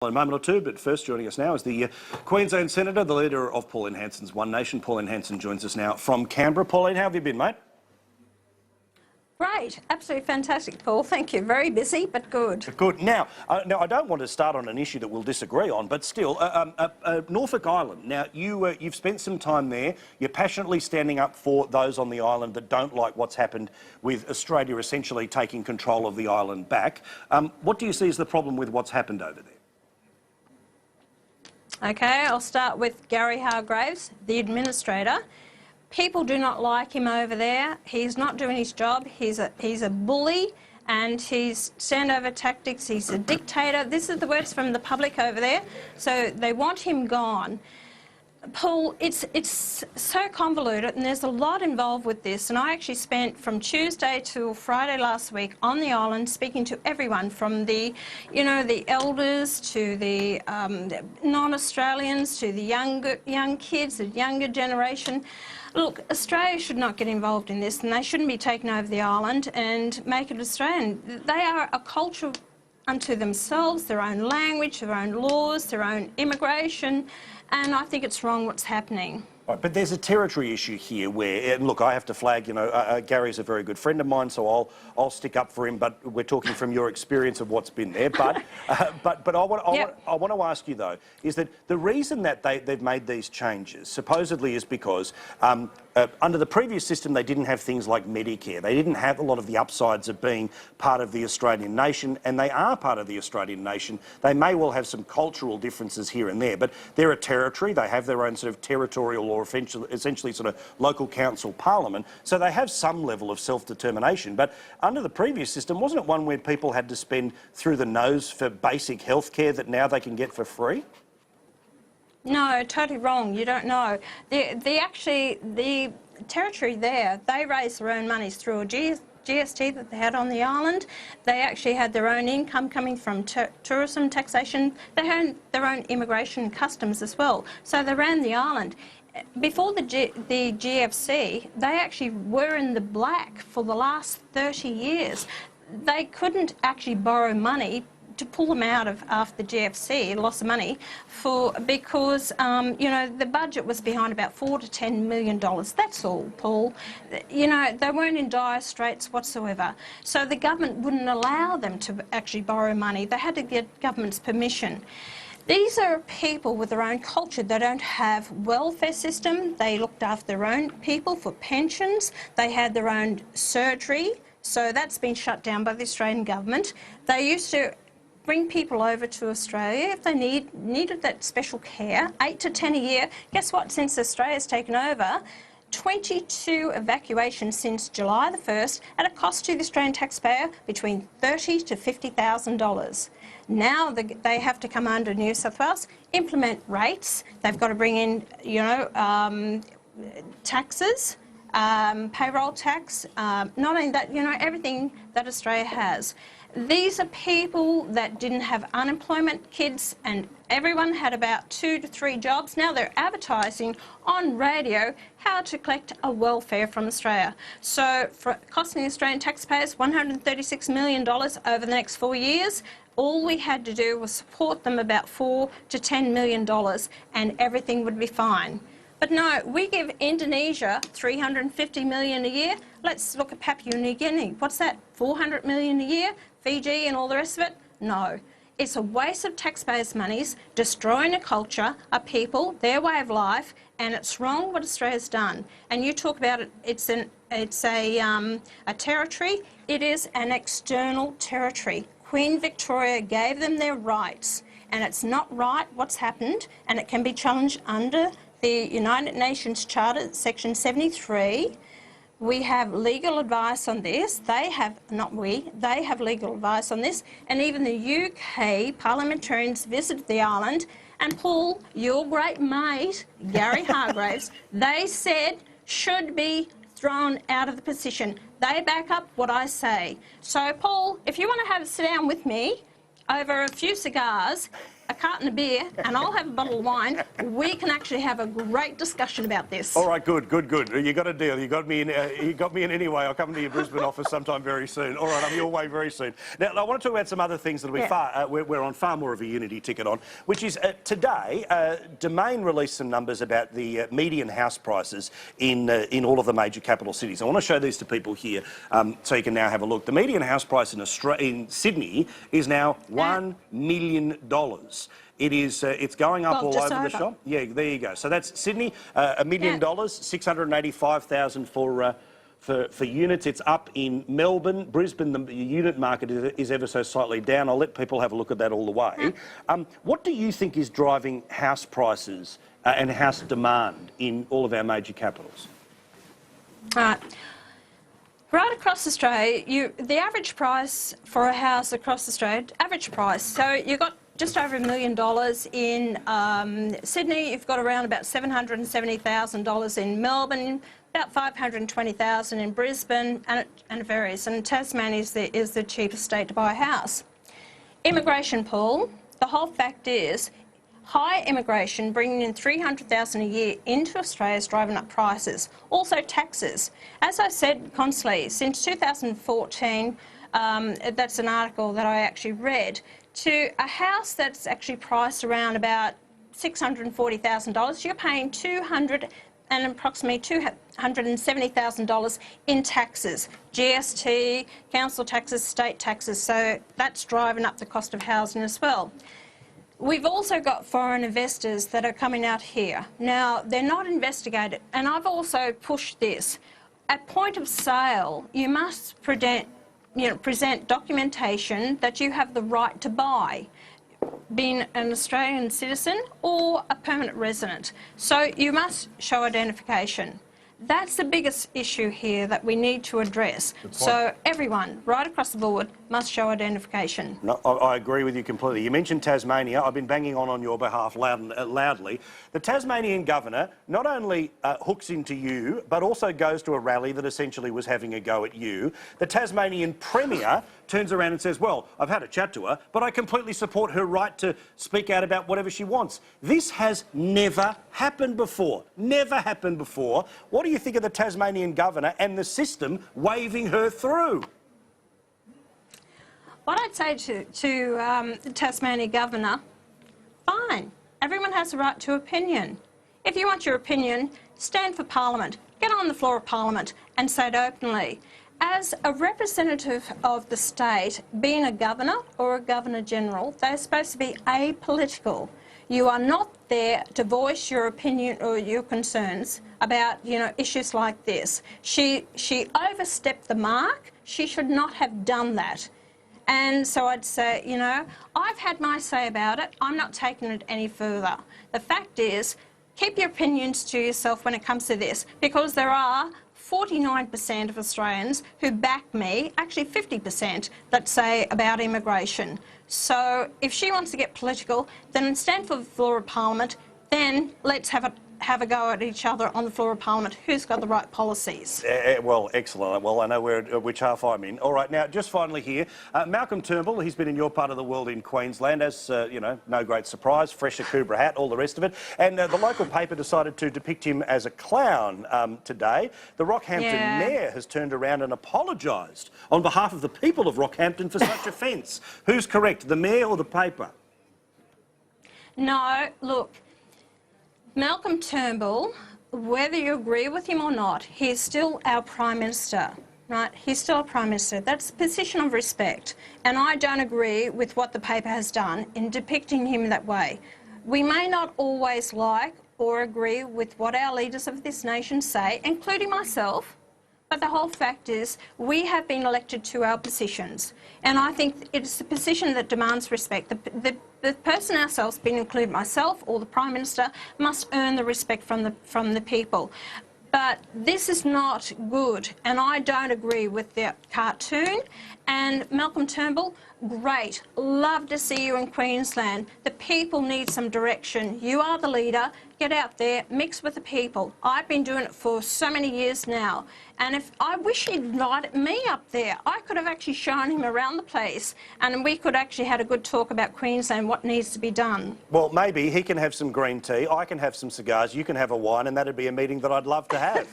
In a moment or two, but first joining us now is the Queensland Senator, the leader of Pauline Hanson's One Nation. Pauline Hanson joins us now from Canberra. Pauline, how have you been, mate? Great, absolutely fantastic, Paul. Thank you. Very busy, but good. Good. Now, I don't want to start on an issue that we'll disagree on, but still, Norfolk Island. Now, you've spent some time there. You're passionately standing up for those on the island that don't like what's happened with Australia essentially taking control of the island back. What do you see as the problem with what's happened over there? Okay, I'll start with Gary Hargreaves, the administrator. People do not like him over there. He's not doing his job. He's a bully, and he's standover tactics. He's a dictator. This is the words from the public over there. So they want him gone. Paul, it's so convoluted, and there's a lot involved with this. And I actually spent from Tuesday till Friday last week on the island speaking to everyone from the, the elders to the non-Australians to the young kids, the younger generation. Look, Australia should not get involved in this, and they shouldn't be taking over the island and make it Australian. They are a culture unto themselves, their own language, their own laws, their own immigration, and I think it's wrong what's happening. Right, but there's a territory issue here where, and look, I have to flag, Gary's a very good friend of mine, so I'll stick up for him, but we're talking from your experience of what's been there. But but I want to ask you, though, is that the reason that they've made these changes supposedly is because under the previous system they didn't have things like Medicare. They didn't have a lot of the upsides of being part of the Australian nation, and they are part of the Australian nation. They may well have some cultural differences here and there, but they're a territory. They have their own sort of territorial or essentially sort of local council parliament, so they have some level of self-determination. But under the previous system, wasn't it one where people had to spend through the nose for basic health care that now they can get for free? No, totally wrong. You don't know. The territory there, they raised their own monies through a GST that they had on the island. They actually had their own income coming from tourism, taxation. They had their own immigration and customs as well. So they ran the island. Before the GFC, they actually were in the black for the last 30 years. They couldn't actually borrow money to pull them out of after the GFC, loss of money, because the budget was behind about $4 to $10 million. That's all, Paul. They weren't in dire straits whatsoever. So the government wouldn't allow them to actually borrow money. They had to get government's permission. These are people with their own culture. They don't have welfare system. They looked after their own people for pensions. They had their own surgery. So that's been shut down by the Australian government. They used to bring people over to Australia if they needed that special care, 8 to 10 a year. Guess what? Since Australia's taken over, 22 evacuations since July the 1st at a cost to the Australian taxpayer between $30,000 to $50,000. Now they have to come under New South Wales, implement rates. They've got to bring in, taxes, payroll tax, not only that, everything that Australia has. These are people that didn't have unemployment, kids, and everyone had about 2 to 3 jobs. Now they're advertising on radio how to collect a welfare from Australia. So for costing Australian taxpayers $136 million over the next 4 years, all we had to do was support them about $4 to $10 million and everything would be fine. But no, we give Indonesia $350 million a year. Let's look at Papua New Guinea. What's that, $400 million a year? Fiji and all the rest of it? No. It's a waste of taxpayers' monies, destroying a culture, a people, their way of life, and it's wrong what Australia's done. And you talk about it, it's a territory. It is an external territory. Queen Victoria gave them their rights, and it's not right what's happened, and it can be challenged under the United Nations Charter, Section 73. We have legal advice on this. They have, not we, they have legal advice on this. And even the UK parliamentarians visited the island. And Paul, your great mate, Gary Hargreaves, they said should be thrown out of the position. They back up what I say. So, Paul, if you want to have a sit down with me over a few cigars, a carton of beer and I'll have a bottle of wine, we can actually have a great discussion about this. All right, good. You got a deal. You got me in anyway. I'll come to your Brisbane office sometime very soon. All right, I'm your way very soon. Now, I want to talk about some other things that we're on far more of a unity ticket on, which is today, Domain released some numbers about the median house prices in all of the major capital cities. I want to show these to people here so you can now have a look. The median house price in Sydney is now $1 million. It is. It's going up all over the shop. Yeah, there you go. So that's Sydney, $1 million, 685,000 for units. It's up in Melbourne. Brisbane, the unit market is ever so slightly down. I'll let people have a look at that all the way. What do you think is driving house prices and house demand in all of our major capitals? Right across Australia, the average price for a house across Australia, average price, so you've got just over $1 million in Sydney, you've got around about $770,000 in Melbourne, about $520,000 in Brisbane, and it varies. And Tasmania is the cheapest state to buy a house. Immigration, Paul, the whole fact is, high immigration, bringing in $300,000 a year into Australia is driving up prices. Also taxes. As I said constantly, since 2014, that's an article that I actually read, to a house that's actually priced around about $640,000, you're paying approximately $270,000 in taxes, GST, council taxes, state taxes, so that's driving up the cost of housing as well. We've also got foreign investors that are coming out here. Now, they're not investigated, and I've also pushed this. At point of sale, you must present documentation that you have the right to buy, being an Australian citizen or a permanent resident. So you must show identification. That's the biggest issue here that we need to address. So everyone, right across the board, must show identification. No, I agree with you completely. You mentioned Tasmania. I've been banging on your behalf loudly. The Tasmanian Governor not only hooks into you, but also goes to a rally that essentially was having a go at you. The Tasmanian Premier turns around and says, well, I've had a chat to her, but I completely support her right to speak out about whatever she wants. This has never happened before. Never happened before. What do you think of the Tasmanian Governor and the system waving her through? What I'd say to the Tasmanian Governor, fine, everyone has a right to opinion. If you want your opinion, stand for Parliament, get on the floor of Parliament and say it openly. As a representative of the state, being a governor or a governor-general, they're supposed to be apolitical. You are not there to voice your opinion or your concerns about, issues like this. She overstepped the mark. She should not have done that. And so I'd say, I've had my say about it. I'm not taking it any further. The fact is, keep your opinions to yourself when it comes to this, because there are 49% of Australians who back me, actually 50%, that say about immigration. So if she wants to get political, then stand for the floor of Parliament, then let's have a go at each other on the floor of Parliament. Who's got the right policies? Well, excellent. Well, I know which half I'm in. All right, now, just finally here, Malcolm Turnbull, he's been in your part of the world in Queensland, as, no great surprise, fresh Akubra hat, all the rest of it. And the local paper decided to depict him as a clown today. The Rockhampton mayor has turned around and apologised on behalf of the people of Rockhampton for such offence. Who's correct, the mayor or the paper? No, look, Malcolm Turnbull, whether you agree with him or not, he's still our Prime Minister, right? He's still a Prime Minister. That's a position of respect. And I don't agree with what the paper has done in depicting him that way. We may not always like or agree with what our leaders of this nation say, including myself, but the whole fact is we have been elected to our positions. And I think it's a position that demands respect. The person ourselves, being included myself or the Prime Minister, must earn the respect from the people. But this is not good, and I don't agree with the cartoon. And Malcolm Turnbull, great. Love to see you in Queensland. The people need some direction. You are the leader. Get out there, mix with the people. I've been doing it for so many years now. And if I wish he'd invited me up there, I could have actually shown him around the place and we could actually had a good talk about Queensland, what needs to be done. Well, maybe he can have some green tea, I can have some cigars, you can have a wine, and that'd be a meeting that I'd love to have.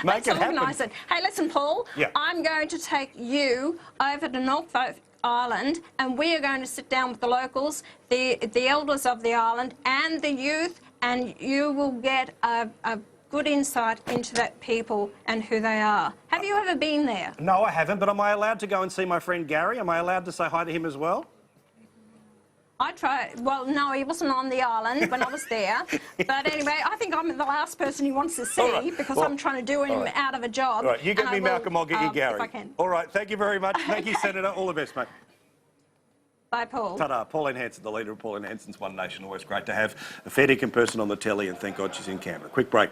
Let's organise it. Hey, listen, Paul. Yeah. I'm going to take you over to Norfolk Island, and we are going to sit down with the locals, the elders of the island, and the youth, and you will get a good insight into that people and who they are. Have you ever been there? No, I haven't, but am I allowed to go and see my friend Gary? Am I allowed to say hi to him as well? I tried. Well, no, he wasn't on the island when I was there. But anyway, I think I'm the last person he wants to see because I'm trying to do him out of a job. All right, you get me Malcolm, I'll get you Gary. If I can. All right, thank you very much. Thank you, Senator. All the best, mate. Bye, Paul. Ta-da. Pauline Hanson, the leader of Pauline Hanson's One Nation. Always great to have a fair dinkum person on the telly, and thank God she's in Canberra. Quick break.